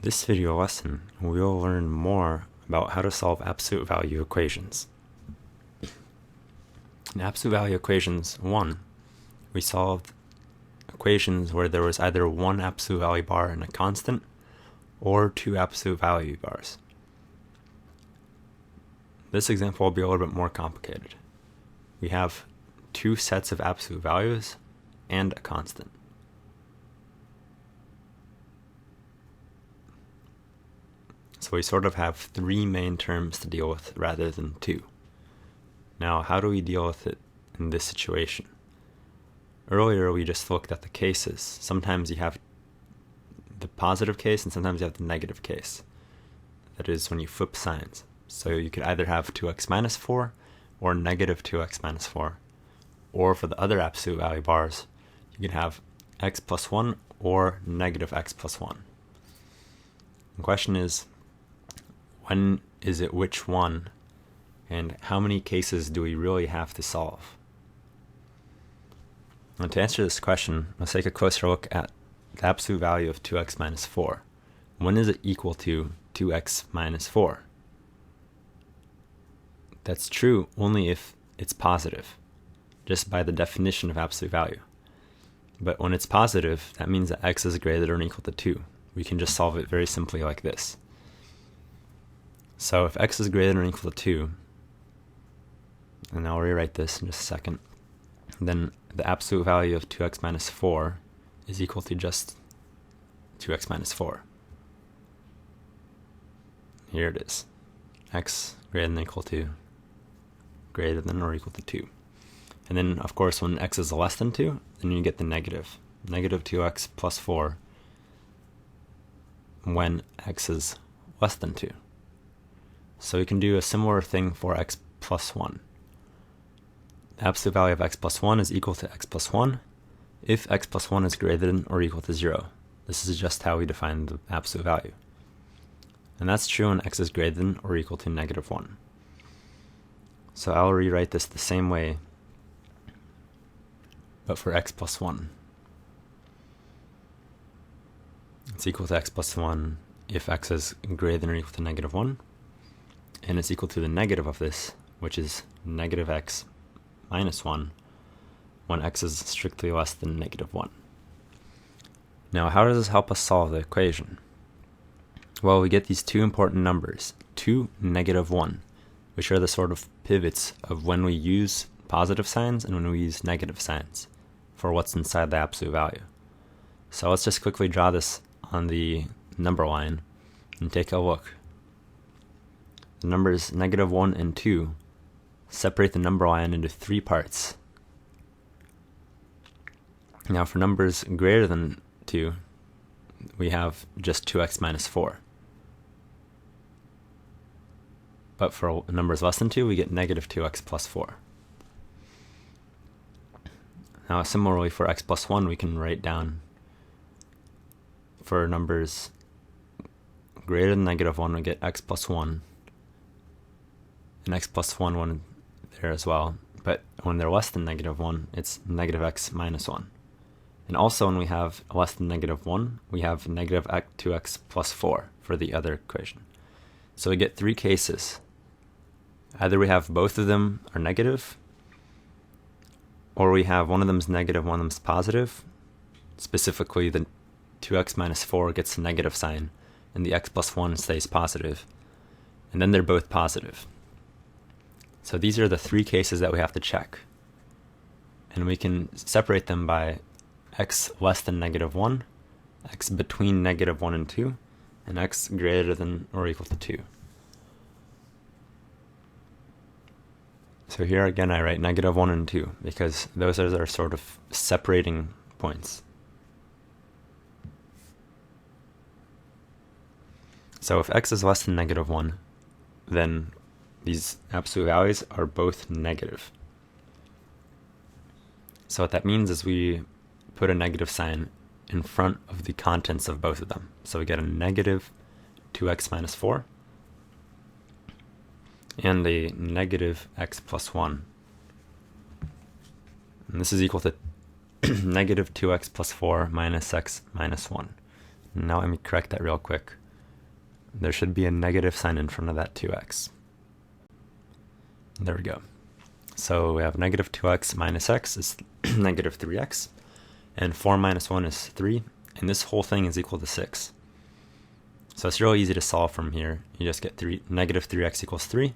this video lesson, we will learn more about how to solve absolute value equations. In absolute value equations 1, we solved equations where there was either one absolute value bar and a constant, or two absolute value bars. This example will be a little bit more complicated. We have two sets of absolute values and a constant. So we sort of have three main terms to deal with rather than two. Now, how do we deal with it in this situation? Earlier, we just looked at the cases. Sometimes you have the positive case and sometimes you have the negative case. That is when you flip signs. So you could either have 2x minus 4 or negative 2x minus 4. Or for the other absolute value bars, you can have x plus 1 or negative x plus 1. The question is, when is it which one, and how many cases do we really have to solve? And to answer this question, let's take a closer look at the absolute value of 2x minus 4. When is it equal to 2x minus 4? That's true only if it's positive, just by the definition of absolute value. But when it's positive, that means that x is greater than or equal to 2. We can just solve it very simply like this. So if x is greater than or equal to 2, and I'll rewrite this in just a second, then the absolute value of 2x minus 4 is equal to just 2x minus 4. Here it is. X greater than or equal to greater than or equal to 2. And then, of course, when x is less than 2, then you get the negative. Negative 2x plus 4 when x is less than 2. So we can do a similar thing for x plus 1. The absolute value of x plus 1 is equal to x plus 1 if x plus 1 is greater than or equal to 0. This is just how we define the absolute value. And that's true when x is greater than or equal to negative 1. So I'll rewrite this the same way, but for x plus 1. It's equal to x plus 1 if x is greater than or equal to negative 1. And it's equal to the negative of this, which is negative x minus 1, when x is strictly less than negative 1. Now, how does this help us solve the equation? Well, we get these two important numbers, 2, negative 1, which are the sort of pivots of when we use positive signs and when we use negative signs for what's inside the absolute value. So let's just quickly draw this on the number line and take a look. The numbers negative 1 and 2 separate the number line into three parts. Now for numbers greater than 2, we have just 2x minus 4. But for numbers less than 2, we get negative 2x plus 4. Now similarly for x plus 1, we can write down for numbers greater than negative 1, we get x plus 1. And x plus 1 there as well. But when they're less than negative 1, it's negative x minus 1. And also when we have less than negative 1, we have negative 2x plus 4 for the other equation. So we get three cases. Either we have both of them are negative, or we have one of them's negative, one of them's positive. Specifically, the 2x minus 4 gets a negative sign, and the x plus 1 stays positive. And then they're both positive. So these are the three cases that we have to check. And we can separate them by x less than negative 1, x between negative 1 and 2, and x greater than or equal to 2. So here again I write negative 1 and 2 because those are our sort of separating points. So if x is less than negative 1, then these absolute values are both negative. So what that means is we put a negative sign in front of the contents of both of them. So we get a negative 2x minus 4 and a negative x plus 1. And this is equal to negative 2x plus 4 minus x minus 1. Now let me correct that real quick. there should be a negative sign in front of that 2x. There we go. So we have negative 2x minus x is negative 3x, and 4 minus 1 is 3, and this whole thing is equal to 6. So it's real easy to solve from here. You just get negative 3x equals 3,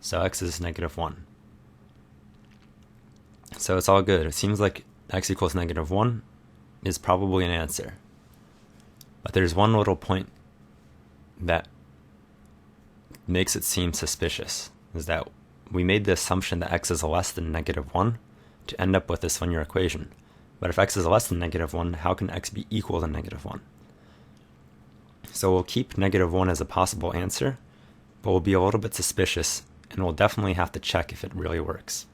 so x is negative 1. So it's all good. It seems like x equals negative 1 is probably an answer. But there's one little point that makes it seem suspicious, is that we made the assumption that x is less than negative 1 to end up with this linear equation. But if x is less than negative 1, how can x be equal to negative 1? So we'll keep negative 1 as a possible answer, but we'll be a little bit suspicious, and we'll definitely have to check if it really works.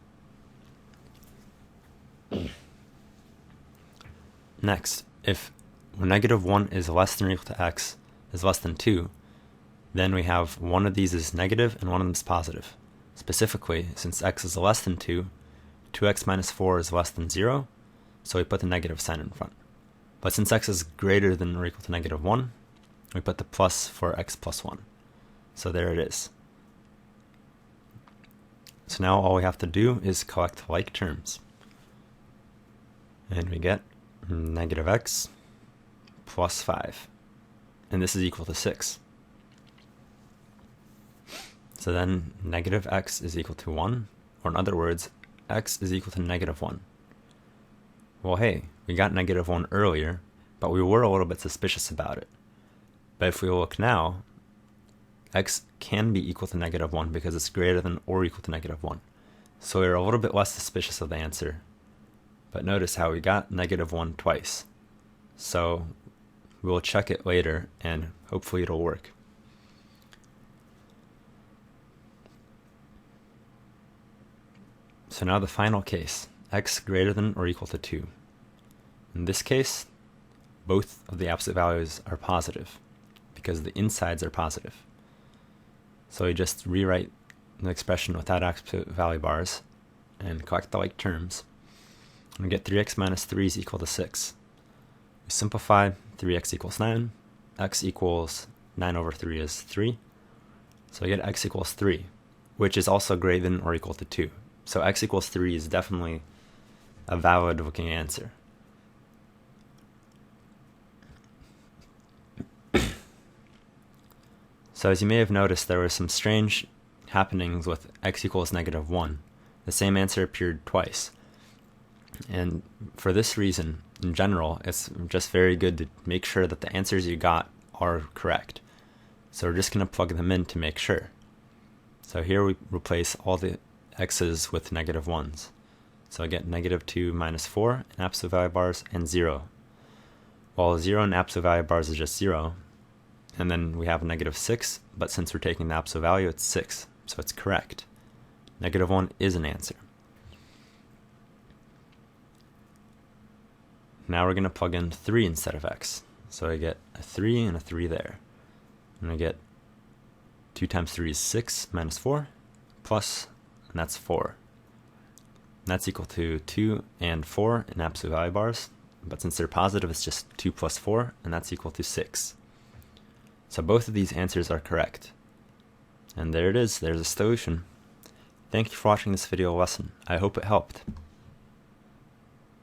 Next, if negative 1 is less than or equal to x is less than 2, then we have one of these is negative and one of them is positive. Specifically, since x is less than 2, 2x minus 4 is less than 0, so we put the negative sign in front. But since x is greater than or equal to negative 1, we put the plus for x plus 1. So there it is. So now all we have to do is collect like terms. And we get negative x plus 5. And this is equal to 6. So then negative x is equal to 1, or in other words, x is equal to negative 1. Well, hey, we got negative 1 earlier, but we were a little bit suspicious about it. But if we look now, x can be equal to negative 1 because it's greater than or equal to negative 1. So we're a little bit less suspicious of the answer. But notice how we got negative 1 twice. So we'll check it later and hopefully it'll work. So now the final case, x greater than or equal to 2. In this case, both of the absolute values are positive because the insides are positive. So we just rewrite the expression without absolute value bars and collect the like terms. And we get 3x minus 3 is equal to 6. We simplify, 3x equals 9, x equals 9 over 3 is 3. So we get x equals 3, which is also greater than or equal to 2. So x equals 3 is definitely a valid looking answer. So as you may have noticed, there were some strange happenings with x equals negative 1. The same answer appeared twice. And for this reason, in general, it's just very good to make sure that the answers you got are correct. So we're just going to plug them in to make sure. So here we replace all the x's with negative 1s. So I get negative 2 minus 4 in absolute value bars and 0. Well, 0 in absolute value bars is just 0. And then we have negative 6, but since we're taking the absolute value, it's 6. So it's correct. Negative 1 is an answer. Now we're going to plug in 3 instead of x. So I get a 3 and a 3 there. And I get 2 times 3 is 6 minus 4 plus, and that's 4. And that's equal to 2 and 4 in absolute value bars. But since they're positive, it's just 2 plus 4, and that's equal to 6. So both of these answers are correct. And there it is, there's a solution. Thank you for watching this video lesson. I hope it helped.